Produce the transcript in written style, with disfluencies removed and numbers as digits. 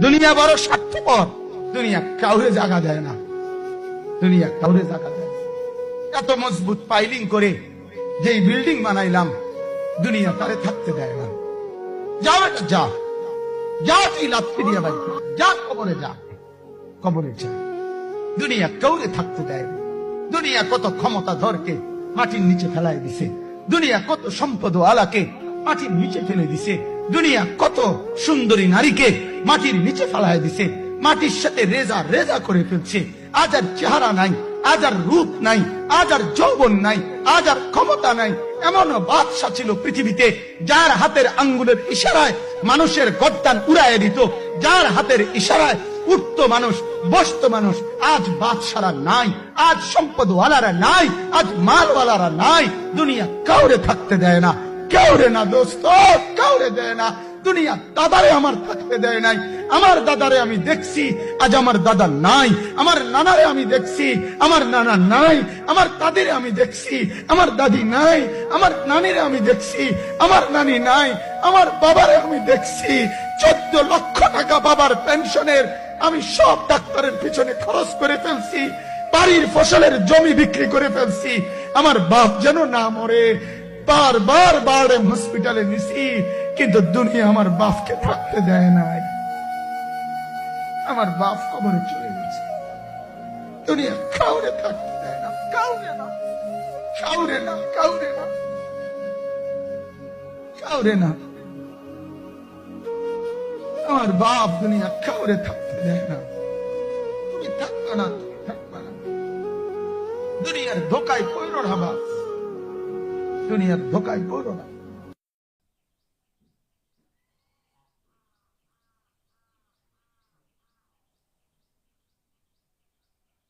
দুনিয়া বড় স্বার্থপর, দুনিয়া কাউরে জায়গা দেয় না, দুনিয়া কাউরে জায়গা দেয় না। এত মজবুত পাইলিং করে যেই বিল্ডিং বানাইলাম, দুনিয়া তারে থাকতে দেয় না। যাও এটা যা, যা তুই লাথি দিয়া ভাই, যা কবরে যা, কবরে যা। দুনিয়া কাউরে থাকতে দেয় না। দুনিয়া কত ক্ষমতা ধরকে মাটির নিচে ফেলায় দিছে, দুনিয়া কত সম্পদ আলাকে মাটির নিচে ফেলে দিছে, দুনিয়া কত সুন্দরী নারীকে মাটির নিচে ফেলায় দিছে, মাটির সাথে রেজা রেজা করে ফেলছে। আজ আর চেহারা নাই, আজ আর রূপ নাই, আজ আর যৌবন নাই, আজ আর ক্ষমতা নাই। এমন বাদশা ছিল পৃথিবীতে যার হাতের আঙ্গুলের ইশারায় মানুষের গর্দান উড়াইয়া দিত, যার হাতের ইশারায় উঠতো মানুষ, বসতো মানুষ। আজ বাদশারা নাই, আজ সম্পদওয়ালারা নাই, আজ মালওয়ালারা নাই। দুনিয়া কাউরে থাকতে দেয় না, কাউরে না দোস্ত, কাউরে দেয় না। দুনিয়া দাদারে আমার থাকতে দেয় নাই। আমার দাদারে আমি দেখছি, আজ আমার দাদা নাই। আমার নানারে আমি দেখছি, আমার নানা নাই। আমার দাদিরে আমি দেখছি, আমার দাদি নাই। আমার নানিরে আমি দেখছি, আমার নানি নাই। আমার বাবারে আমি দেখছি, 14 লক্ষ টাকা বাবার পেনশনের আমি সব ডাক্তারের পিছনে খরচ করে ফেলছি, বাড়ির ফসলের জমি বিক্রি করে ফেলছি। আমার বাপ যেন না মরে বারবার বারে হসপিটালে নিছি, কিন্তু দুনিয়া আমার বাপকে থাকতে দেয় নাই। আমার বাপ কবরে চলে গেছে। দুনিয়া কাউরে থাকতে দেয় না, কাউরে না, কাউরে না, কাউরে না, কাউরে না। আমার বাপ দুনিয়া কাউরে থাকতে দেয় না। তুমি থাকবে না, তুমি থাকবে না। দুনিয়ার ধোকায় পড়ো না বাপ, দুনিয়ার ধোকায় পড়ো না।